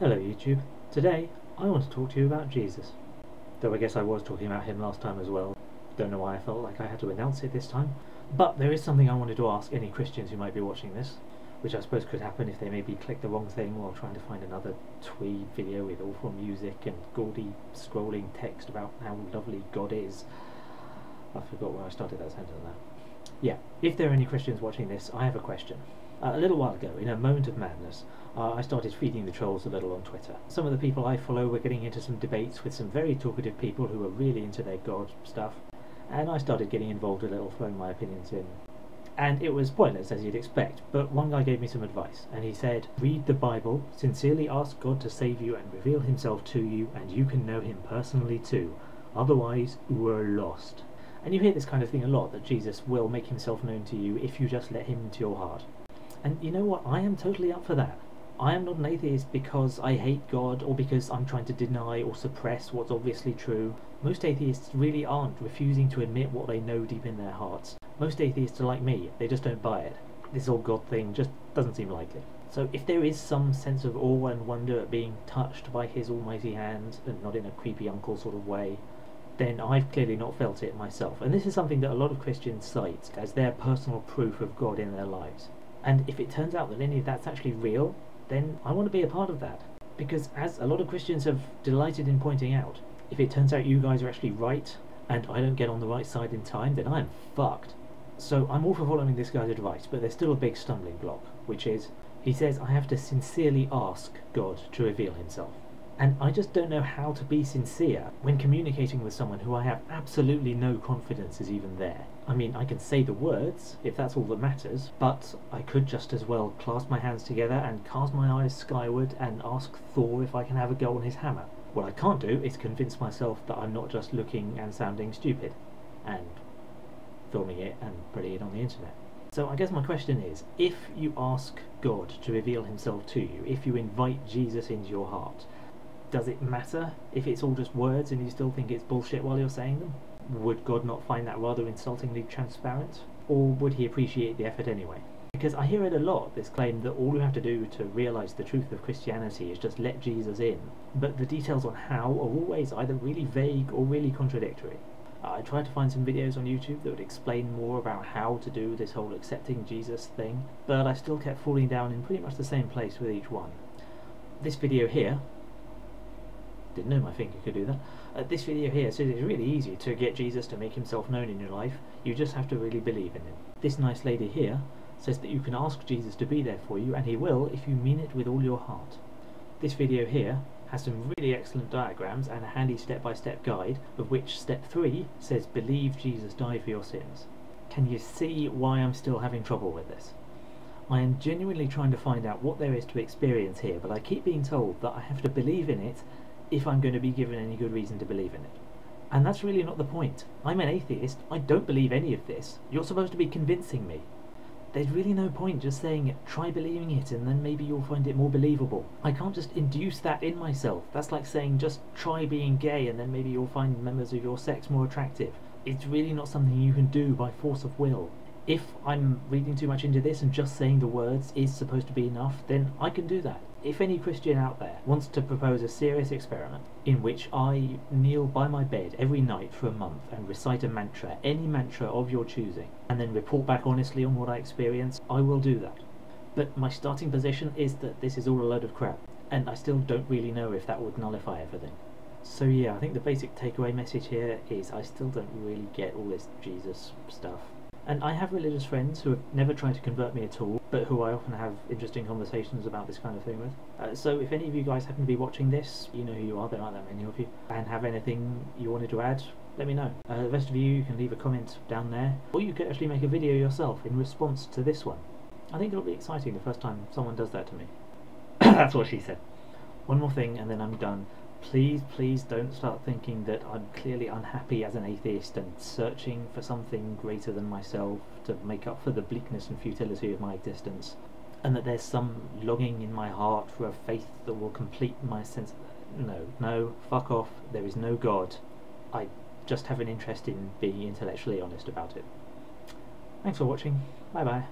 Hello YouTube. Today I want to talk to you about Jesus. Though I guess I was talking about him last time as well. Don't know why I felt like I had to announce it this time. But there is something I wanted to ask any Christians who might be watching this, which I suppose could happen if they maybe click the wrong thing while trying to find another twee video with awful music and gaudy scrolling text about how lovely God is. I forgot where I started that sentence now. Yeah, if there are any Christians watching this, I have a question. A little while ago, in a moment of madness, I started feeding the trolls a little on Twitter. Some of the people I follow were getting into some debates with some very talkative people who were really into their God stuff, and I started getting involved a little, throwing my opinions in. And it was pointless, as you'd expect, but one guy gave me some advice, and he said, read the Bible, sincerely ask God to save you and reveal himself to you, and you can know him personally too. Otherwise, we're lost. And you hear this kind of thing a lot, that Jesus will make himself known to you if you just let him into your heart. And you know what, I am totally up for that. I am not an atheist because I hate God or because I'm trying to deny or suppress what's obviously true. Most atheists really aren't refusing to admit what they know deep in their hearts. Most atheists are like me, they just don't buy it. This whole God thing just doesn't seem likely. So if there is some sense of awe and wonder at being touched by his almighty hand, and not in a creepy uncle sort of way, then I've clearly not felt it myself. And this is something that a lot of Christians cite as their personal proof of God in their lives. And if it turns out that any of that's actually real, then I want to be a part of that. Because as a lot of Christians have delighted in pointing out, if it turns out you guys are actually right, and I don't get on the right side in time, then I'm fucked. So I'm all for following this guy's advice, but there's still a big stumbling block, which is, he says I have to sincerely ask God to reveal himself. And I just don't know how to be sincere when communicating with someone who I have absolutely no confidence is even there. I mean, I can say the words, if that's all that matters, but I could just as well clasp my hands together and cast my eyes skyward and ask Thor if I can have a go on his hammer. What I can't do is convince myself that I'm not just looking and sounding stupid, and filming it and putting it on the internet. So I guess my question is, if you ask God to reveal himself to you, if you invite Jesus into your heart, does it matter if it's all just words and you still think it's bullshit while you're saying them? Would God not find that rather insultingly transparent? Or would he appreciate the effort anyway? Because I hear it a lot, this claim that all you have to do to realise the truth of Christianity is just let Jesus in, but the details on how are always either really vague or really contradictory. I tried to find some videos on YouTube that would explain more about how to do this whole accepting Jesus thing, but I still kept falling down in pretty much the same place with each one. This video here, didn't know my finger could do that. This video here says it's really easy to get Jesus to make himself known in your life, you just have to really believe in him. This nice lady here says that you can ask Jesus to be there for you, and he will if you mean it with all your heart. This video here has some really excellent diagrams and a handy step-by-step guide, of which step 3 says believe Jesus died for your sins. Can you see why I'm still having trouble with this? I am genuinely trying to find out what there is to experience here, but I keep being told that I have to believe in it if I'm going to be given any good reason to believe in it. And that's really not the point. I'm an atheist, I don't believe any of this. You're supposed to be convincing me. There's really no point just saying, try believing it and then maybe you'll find it more believable. I can't just induce that in myself. That's like saying, just try being gay and then maybe you'll find members of your sex more attractive. It's really not something you can do by force of will. If I'm reading too much into this and just saying the words is supposed to be enough, then I can do that. If any Christian out there wants to propose a serious experiment in which I kneel by my bed every night for a month and recite a mantra, any mantra of your choosing, and then report back honestly on what I experience, I will do that. But my starting position is that this is all a load of crap, and I still don't really know if that would nullify everything. So yeah, I think the basic takeaway message here is I still don't really get all this Jesus stuff. And I have religious friends who have never tried to convert me at all, but who I often have interesting conversations about this kind of thing with. So if any of you guys happen to be watching this, you know who you are, there aren't that many of you, and have anything you wanted to add, let me know. The rest of you can leave a comment down there, or you could actually make a video yourself in response to this one. I think it'll be exciting the first time someone does that to me. That's what she said. One more thing and then I'm done. Please don't start thinking that I'm clearly unhappy as an atheist and searching for something greater than myself to make up for the bleakness and futility of my existence, and that there's some longing in my heart for a faith that will complete my sense. No, fuck off. There is no God. I just have an interest in being intellectually honest about it. Thanks for watching. Bye bye.